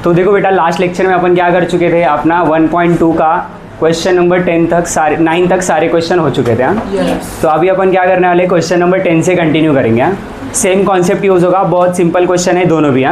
तो देखो बेटा लास्ट लेक्चर में अपन क्या कर चुके थे, अपना 1.2 का क्वेश्चन नंबर 10 तक सारे 9 तक सारे क्वेश्चन हो चुके थे। तो अभी अपन क्या करने वाले, क्वेश्चन नंबर 10 से कंटिन्यू करेंगे। सेम कॉन्सेप्ट यूज़ होगा, बहुत सिंपल क्वेश्चन है दोनों भी।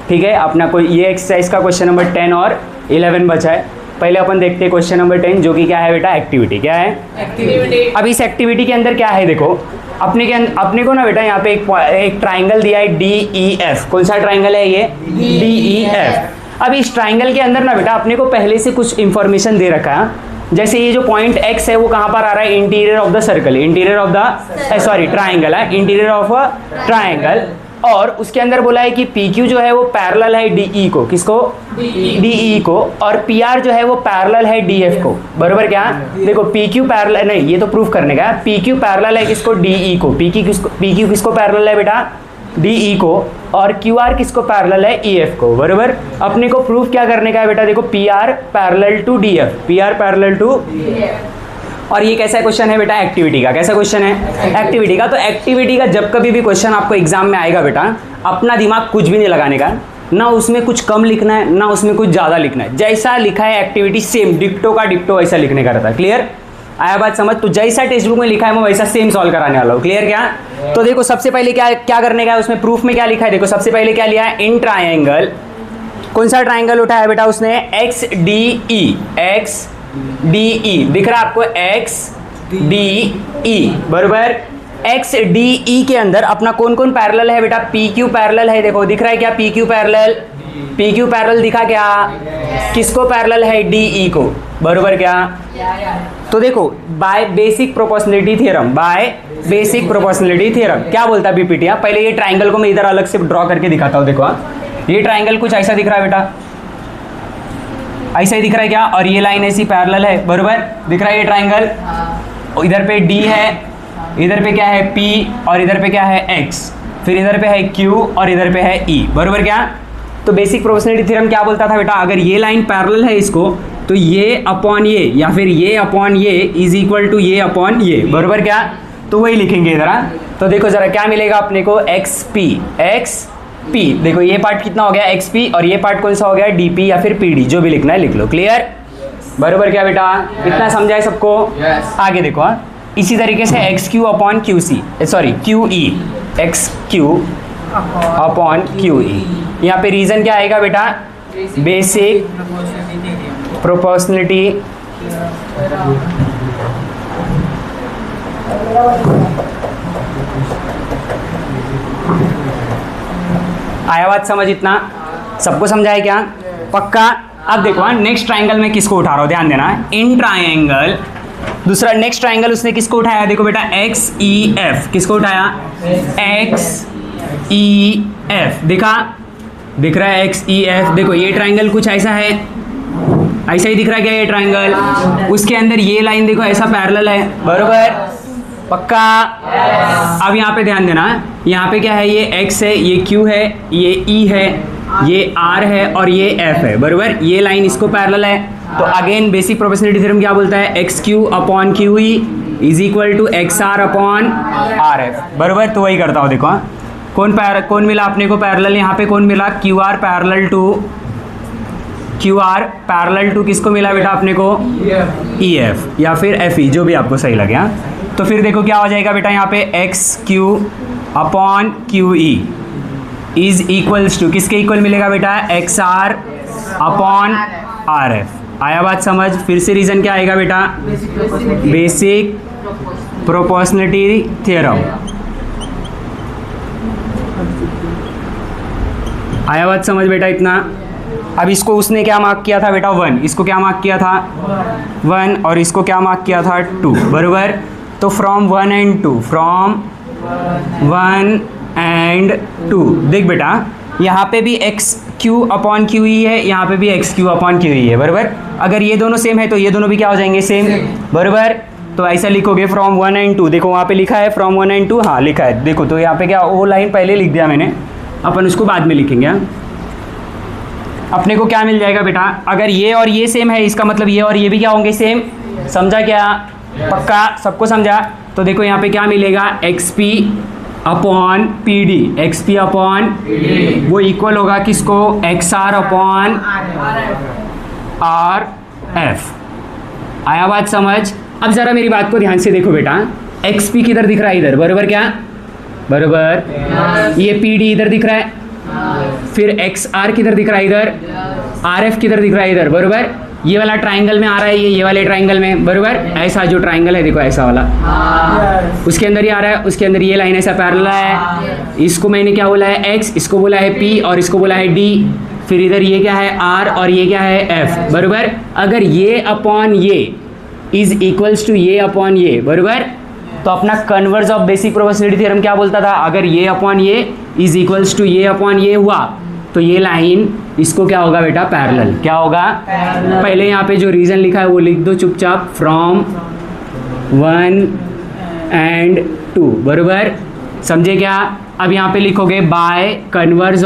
ठीक है, अपना कोई ये एक्सरसाइज का क्वेश्चन नंबर 10 और 11 बचा है। पहले अपन देखते हैं क्वेश्चन नंबर 10, जो कि क्या है बेटा, एक्टिविटी। क्या है? एक्टिविटी। अब इस एक्टिविटी के अंदर क्या है, देखो अपने को ना बेटा यहाँ पे एक ट्राइंगल दिया है DEF। कौन सा ट्राइंगल है ये? DEF। अब इस ट्राइंगल के अंदर ना बेटा अपने को पहले से कुछ इंफॉर्मेशन दे रखा है। जैसे ये जो पॉइंट X है वो कहाँ पर आ रहा है, interior of the circle, interior of the sorry triangle है, इंटीरियर ऑफ अ ट्राइंगल। और उसके अंदर बोला है कि PQ जो है वो पैरेलल है DE को, किसको? DE को। और PR जो है वो पैरेलल है DF को। बरोबर क्या? देखो PQ पैरेलल नहीं, ये तो प्रूफ करने का है। PQ पैरेलल है किसको? DE को। PQ किसको पैरेलल है बेटा? DE को। और QR किसको पैरेलल है? EF को। बरोबर, अपने को प्रूफ क्या करने का है बेटा, देखो PR parallel to DF, PR parallel to DF। और ये कैसा क्वेश्चन है बेटा, एक्टिविटी का। कैसा क्वेश्चन है? एक्टिविटी का। तो एक्टिविटी का जब कभी भी क्वेश्चन आपको एग्जाम में आएगा बेटा, अपना दिमाग कुछ भी नहीं लगाने का, ना उसमें कुछ कम लिखना है ना उसमें कुछ ज़्यादा लिखना है। जैसा लिखा है एक्टिविटी सेम डिक्टो का डिक्टो वैसा लिखने का रहता है। क्लियर? आया बात समझ? तो जैसा टेक्स्ट बुक में लिखा है मैं वैसा सेम सॉल्व कराने वाला हूँ। क्लियर क्या? तो देखो सबसे पहले क्या करने का है, उसमें प्रूफ में क्या लिखा है, देखो सबसे पहले क्या लिया है, इन ट्राइंगल। कौन सा ट्राइंगल उठाया बेटा उसने? XDE। XDE दिख रहा है आपको? XDE बरोबर। XDE के अंदर अपना कौन कौन पैरेलल है बेटा? PQ पैरेलल है। देखो दिख रहा है क्या? PQ parallel. PQ पैरेलल दिखा क्या? किसको पैरेलल है? DE को। बरोबर क्या? तो देखो by basic proportionality theorem, by basic proportionality theorem क्या बोलता है BPT? पहले ये ट्राइंगल को मैं इधर अलग से ड्रॉ करके दिखाता हूँ। देखो ये ट्राइंगल कुछ ऐसा दिख रहा है बेटा, ऐसा ही दिख रहा है क्या? और ये लाइन ऐसी पैरेलल है। बरोबर दिख रहा है ये ट्राइंगल। इधर पे D है, इधर पे क्या है P, और इधर पे क्या है X, फिर इधर पे है Q और इधर पे है E। बरोबर क्या? तो बेसिक प्रोपोर्शनलिटी थ्योरम क्या बोलता था बेटा, अगर ये लाइन पैरेलल है इसको तो ये अपॉन ये या फिर ये अपॉन ये इज इक्वल टू ये अपॉन ये। बरोबर क्या? तो वही लिखेंगे इधर। तो देखो जरा क्या मिलेगा अपने को, XP। देखो ये पार्ट कितना हो गया XP, और ये पार्ट कौन सा हो गया DP या फिर PD, जो भी लिखना है लिख लो। क्लियर? बरोबर क्या बेटा? इतना समझा है सबको? आगे देखो इसी तरीके से XQ upon QC sorry QE, XQ upon QE। यहाँ पे रीजन क्या आएगा बेटा? बेसिक प्रोपोर्शनलिटी आया बात समझ? इतना सबको समझा है क्या? पक्का? अब देखो नेक्स्ट ट्राइंगल में किसको उठा रहा हूँ, ध्यान देना। इन ट्राइंगल दूसरा नेक्स्ट ट्राइंगल उसने किसको उठाया, देखो बेटा XEF। किसको उठाया? XEF। दिख रहा है XEF। देखो ये ट्राइंगल कुछ ऐसा है, ऐसा ही दिख रहा है क्या ये ट्राइंगल? उसके अंदर ये लाइन देखो ऐसा पैरेलल है। बरोबर? पक्का? अब यहाँ पे ध्यान देना, यहाँ पे क्या है, ये X है, ये Q है, ये E है, ये R है और ये F है। बरोबर? ये लाइन इसको पैरेलल है। तो अगेन बेसिक प्रोपोर्शनलिटी थ्योरम क्या बोलता है, XQ upon QE is equal to XR upon RF। बरोबर? तो वही करता हूँ। देखो कौन मिला अपने को पैरेलल, यहाँ पे कौन मिला, QR पैरेलल टू किसको मिला बेटा अपने को? EF या फिर FE, जो भी आपको सही लगे। तो फिर देखो क्या हो जाएगा बेटा, यहाँ पे XQ upon QE is equals to किसके इक्वल मिलेगा बेटा? XR upon RF। आया बात समझ? फिर से रीजन क्या आएगा बेटा? Basic proportionality theorem. आया बात समझ बेटा? इतना। अब इसको उसने क्या मार्क किया था बेटा? 1। इसको क्या मार्क किया था? 1। और इसको क्या मार्क किया था? 2। बरोबर? तो फ्रॉम 1 and 2, फ्रॉम 1 and 2 देख बेटा, यहाँ पे भी XQ अपॉन QE है, यहाँ पे भी XQ अपॉन QE है। बरोबर? अगर ये दोनों सेम है तो ये दोनों भी क्या हो जाएंगे? सेम। बरोबर? तो ऐसा लिखोगे फ्रॉम 1 and 2। देखो वहाँ पे लिखा है फ्रॉम 1 and 2, हाँ लिखा है। देखो तो यहाँ पे क्या, वो लाइन पहले लिख दिया मैंने, अपन उसको बाद में लिखेंगे। अपने को क्या मिल जाएगा बेटा, अगर ये और ये सेम है इसका मतलब ये और ये भी क्या होंगे? सेम। समझा क्या? पक्का? सबको समझा? तो देखो यहाँ पे क्या मिलेगा, XP upon P D, X P upon वो इक्वल होगा किसको, X R upon R F. आया बात समझ? अब जरा मेरी बात को ध्यान से देखो बेटा, एक्स पी किधर दिख रहा है, इधर, बरोबर क्या, बरोबर, ये पी डी इधर दिख रहा है, फिर एक्स आर किधर दिख रहा है, इधर, आर एफ किधर दिख रहा है, इधर, बरोबर, ये वाला ट्राइंगल में आ रहा है, ये वाले ट्राइंगल में, बरोबर, ऐसा जो ट्राइंगल है देखो ऐसा वाला, उसके अंदर ही आ रहा है, उसके अंदर ये लाइन ऐसा पैरेलल है, इसको मैंने क्या बोला है, एक्स, इसको बोला है पी और इसको बोला है डी, फिर इधर ये क्या है आर और ये क्या है एफ, बरोबर। अगर ये अपॉन ये इज इक्वल्स टू ये अपॉन ये, बरोबर, तो अपना converse of basic proportionality theorem क्या बोलता था, अगर ये अपॉन ये इज इक्वल्स टू ये अपॉन ये हुआ तो ये लाइन इसको क्या होगा बेटा, पैरेलल, क्या होगा, पहले यहाँ पे जो रीजन लिखा है वो लिख दो चुपचाप, फ्रॉम 1 and 2, बरोबर, समझे क्या। अब यहाँ पे लिखोगे by converse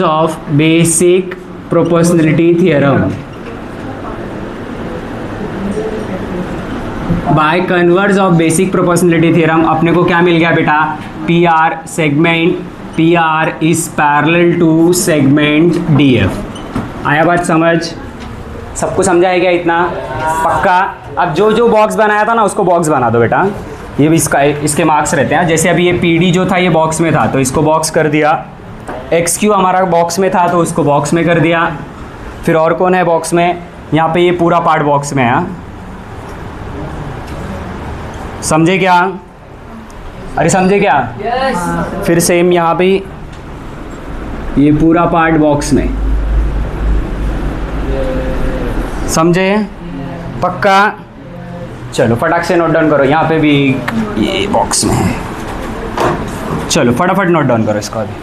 of basic proportionality theorem, by converse of basic proportionality theorem अपने को क्या मिल गया बेटा, P R segment, P R is parallel to segment D F. आया बात समझ? सबको समझा है क्या इतना पक्का? अब जो जो बॉक्स बनाया था ना उसको बॉक्स बना दो बेटा, ये भी इसके मार्क्स रहते हैं। जैसे अभी ये पी डी जो था ये बॉक्स में था तो इसको बॉक्स कर दिया, एक्स क्यू हमारा बॉक्स में था तो उसको बॉक्स में कर दिया, फिर और कौन है बॉक्स में, यहाँ पे ये पूरा पार्ट बॉक्स में है, समझे क्या? अरे समझे क्या? yes. फिर सेम यहाँ पे ये पूरा पार्ट बॉक्स में, समझे पक्का? चलो फटाक से नोट डाउन करो, यहाँ पे भी ये बॉक्स में है, चलो फटाफट नोट डाउन करो इसको। अभी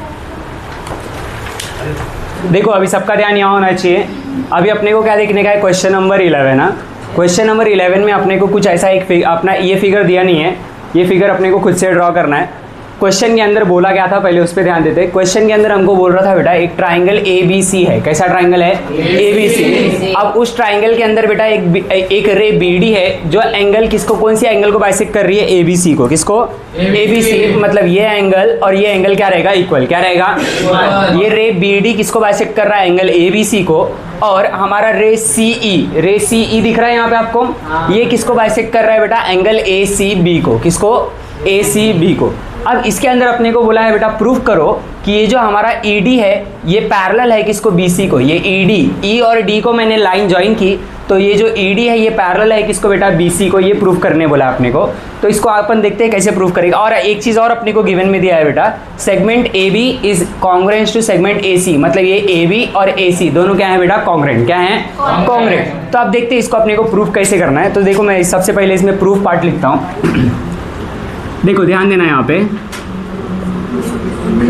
देखो अभी सबका ध्यान यहाँ होना चाहिए। अभी अपने को क्या देखने का है, क्वेश्चन नंबर 11 ना। क्वेश्चन नंबर 11 में अपने को कुछ ऐसा एक अपना ये फिगर दिया नहीं है, ये फिगर अपने को खुद से ड्रॉ करना है। क्वेश्चन के अंदर बोला गया था, पहले उस पर ध्यान देते हैं। क्वेश्चन के अंदर हमको बोल रहा था बेटा एक ट्राइंगल ए बी सी है, कैसा ट्राइंगल है, ए बी सी। अब उस ट्राइंगल के अंदर बेटा एक रे बी डी है जो एंगल किसको, कौन सी एंगल को बाइसेक्ट कर रही है, ए बी सी को, किसको, ए बी सी, मतलब ये एंगल और ये एंगल क्या रहेगा, इक्वल, क्या रहेगा, ये रे बी डी किसको बाइसेक्ट कर रहा है, एंगल ए बी सी को, और हमारा रे सी ई दिख रहा है यहाँ पे आपको, ये किसको बाइसेक्ट कर रहा है बेटा, एंगल ए सी बी को, किसको, ए सी बी को। अब इसके अंदर अपने को बोला है बेटा प्रूफ करो कि ये जो हमारा ED है ये पैरेलल है किसको, BC को। ये ED, E और D को मैंने लाइन ज्वाइन की तो ये जो ED है ये पैरेलल है किसको बेटा, BC को। ये प्रूफ करने बोला अपने को, तो इसको अपन देखते हैं कैसे प्रूफ करेगा। और एक चीज़ और अपने को गिवन में दिया है बेटा, segment AB is congruent to segment AC, मतलब ये AB और AC दोनों क्या है बेटा, कॉन्ग्रुएंट, क्या है, कॉन्ग्रुएंट। तो अब देखते हैं इसको अपने को प्रूफ कैसे करना है। तो देखो मैं सबसे पहले इसमें प्रूफ पार्ट लिखता हूँ। देखो ध्यान देना यहाँ पे,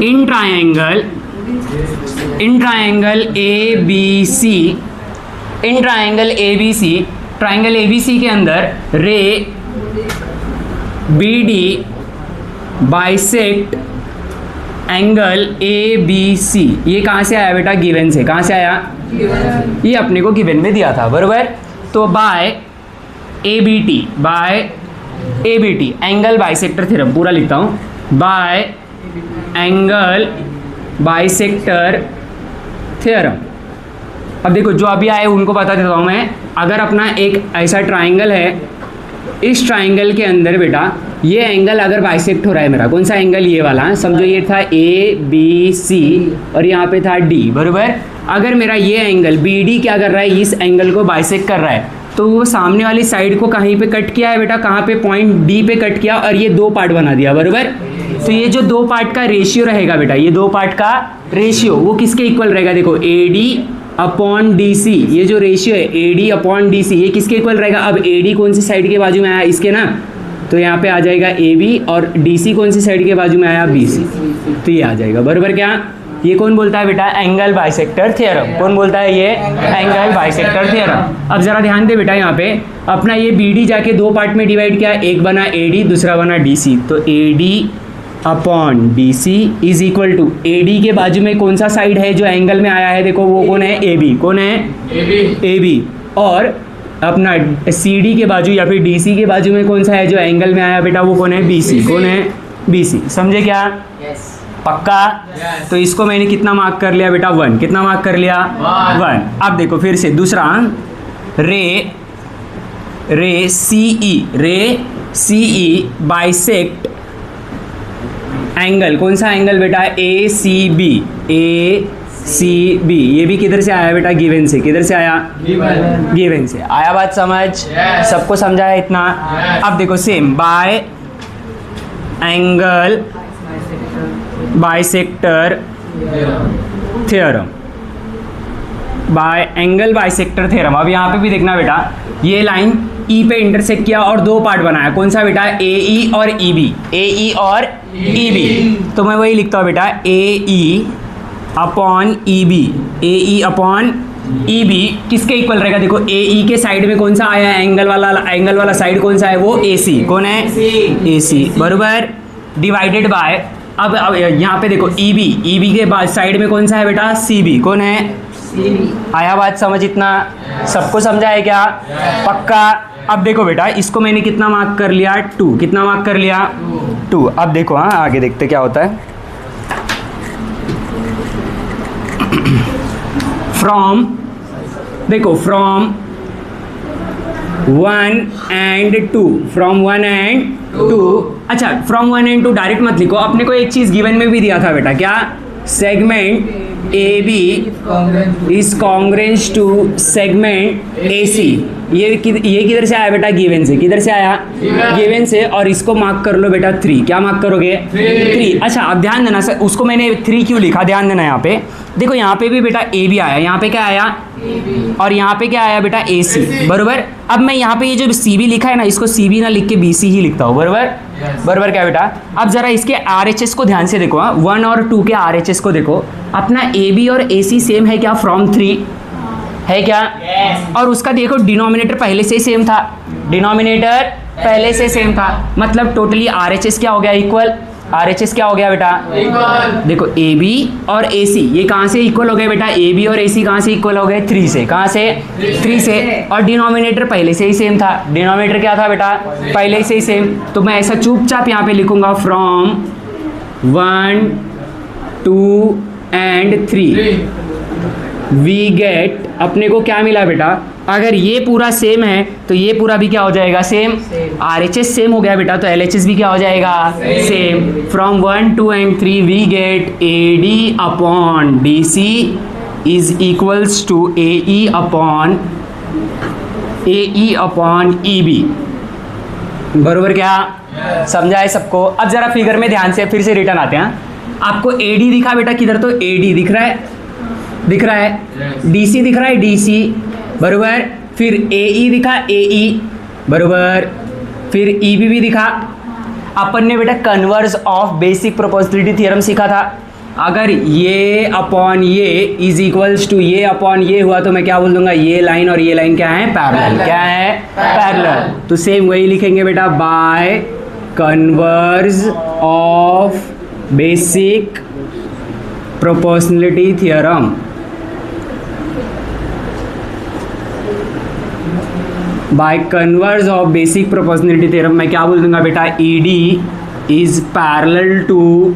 in triangle ABC, in triangle ABC, triangle ABC के अंदर रे BD बाइसेक्ट एंगल ABC। ये कहाँ से आया बेटा, गिवन से। कहाँ से आया, ये अपने को गिवन में दिया था, बरोबर। तो by ABT angle bisector theorem, पूरा लिखता हूँ, बाय एंगल बाइसेक्टर थ्योरम। अब देखो जो अभी आए उनको बता देता हूँ मैं। अगर अपना एक ऐसा ट्राइंगल है, इस ट्राइंगल के अंदर बेटा ये एंगल अगर बाइसेक्ट हो रहा है मेरा, कौन सा एंगल, ये वाला, समझो ये था ABC और यहाँ पे था D, बरोबर। अगर मेरा ये एंगल BD क्या कर रहा है, इस एंगल को बाइसेक्ट कर रहा है, तो वो सामने वाली साइड को कहीं पे कट किया है बेटा, कहाँ पे, पॉइंट D पे कट किया और ये दो पार्ट बना दिया, बरोबर। तो ये जो दो पार्ट का रेशियो रहेगा बेटा, ये दो पार्ट का रेशियो वो किसके इक्वल रहेगा, देखो AD अपॉन DC, ये जो रेशियो है AD अपॉन DC ये किसके इक्वल रहेगा। अब AD कौन सी साइड के बाजू में आया, इसके ना, तो यहाँ पे आ जाएगा AB और DC कौन सी साइड के बाजू में आया, BC, तो ये आ जाएगा, बरोबर। क्या ये कौन बोलता है बेटा, एंगल बाइसेक्टर थ्योरम। कौन बोलता है, ये एंगल बाइसेक्टर थ्योरम। अब जरा ध्यान दे बेटा, यहाँ पे अपना ये BD जाके दो पार्ट में डिवाइड किया, एक बना AD दूसरा बना DC, तो AD upon DC is equal to AD के बाजू में कौन सा साइड है जो एंगल में आया है, देखो वो कौन है, AB, कौन है, AB। और अपना सी डी के बाजू या फिर डी सी के बाजू में कौन सा है जो एंगल में आया बेटा, वो कौन है, बी सी। कौन है, बी सी। समझे क्या? पक्का? तो इसको मैंने कितना मार्क कर लिया बेटा, 1। कितना मार्क कर लिया, 1। अब देखो फिर से दूसरा, रे सी ई बाइसेक्ट एंगल। कौन सा एंगल बेटा, ए सी बी। ये भी किधर से आया बेटा, गिवन से। किधर से आया, गिवन से आया। बात समझ, सबको समझा है इतना? अब देखो same, bye angle bisector theorem. Bye angle bisector theorem. अब यहाँ पे भी देखना बेटा, ये लाइन ई पे इंटरसेक्ट किया और दो पार्ट बनाया। कौन सा बेटा, ए ई और ई बी। ए ई और ई बी। तो मैं वही लिखता हूँ बेटा, ए ई अपॉन ई बी। ए ई अपॉन ई बी किसके इक्वल रहेगा, देखो ए ई के साइड में कौन सा आया है, एंगल वाला साइड कौन सा है, वो ए सी। कौन है, ए सी। बरोबर, डिवाइडेड बाय, अब यहाँ पे देखो ई बी के बाद साइड में कौन सा है बेटा, सी बी। कौन है, आया बात समझ इतना? सबको समझा है क्या? पक्का? अब देखो बेटा, इसको मैंने कितना मार्क कर लिया, 2। कितना मार्क कर लिया, 2। अब देखो, हाँ आगे देखते क्या होता है। From 1 and 2। From 1 and 2। अच्छा, फ्रॉम 1 and 2 डायरेक्ट मत लिखो, अपने को एक चीज गिवन में भी दिया था बेटा, क्या, segment A B is congruence to segment A C. ये किधर से आया बेटा, गिवन से। किधर से आया, गिवन से। और इसको मार्क कर लो बेटा 3। क्या मार्क करोगे, 3। अच्छा, अब ध्यान देना सर, उसको मैंने 3 क्यों लिखा, ध्यान देना। यहाँ पे देखो, यहाँ पे भी बेटा ए बी आया, यहाँ पे क्या आया, और यहाँ पे क्या आया बेटा, ए सी। बरोबर। अब मैं यहाँ पे ये जो सी बी लिखा है ना, इसको सी बी ना लिख के बी सी ही लिखता हूँ। बरोबर, बरोबर क्या बेटा? अब जरा इसके आर एच एस को ध्यान से देखो, 1 और 2 के आर एच एस को देखो। अपना ए बी और ए सी सेम है क्या, फ्रॉम 3 है क्या? और उसका देखो डिनोमिनेटर पहले से ही सेम था। डिनोमिनेटर पहले से सेम था, मतलब टोटली आर एच एस क्या हो गया, इक्वल। आर एच एस क्या हो गया बेटा, देखो ए बी और ए सी ये कहाँ से इक्वल हो गए बेटा, ए बी और ए सी कहाँ से इक्वल हो गए, 3 से। कहाँ से, 3 से। और डिनोमिनेटर पहले से ही सेम था। डिनोमिनेटर क्या था बेटा, पहले से ही सेम। तो मैं ऐसा चुपचाप यहाँ पे लिखूंगा, फ्रॉम 1, 2 and 3 वी गेट। अपने को क्या मिला बेटा, अगर ये पूरा सेम है तो ये पूरा भी क्या हो जाएगा, same. R H S same हो गया बेटा, तो एल एच एस भी क्या हो जाएगा, same. From 1, 2 and 3 we get A D upon D C is equals to A E upon E B. बरोबर क्या, समझा है सबको? अब जरा फिगर में ध्यान से फिर से रिटर्न आते हैं। आपको ए डी दिखा बेटा, किधर, तो ए डी दिख रहा है, डी सी दिख रहा है, डी सी। बरोबर। फिर ए ई दिखा, ए ई। बरोबर। फिर ई बी भी दिखा। अपन ने बेटा converse of basic proportionality theorem सीखा था। अगर ये अपॉन ये इज इक्वल्स टू ये अपॉन ये हुआ तो मैं क्या बोल दूंगा, ये लाइन और ये लाइन क्या है, पैरेलल। क्या है, पैरेलल। तो सेम वही लिखेंगे बेटा, by converse of basic proportionality theorem. By converse of basic proportionality theorem मैं क्या बोल दूंगा बेटा, E D is parallel to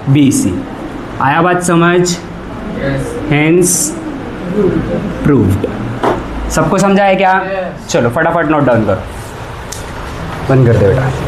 B C. आया बात समझ? Hence proved. सबको समझा है क्या? चलो फटाफट नोट डाउन करो, बंद कर दे बेटा।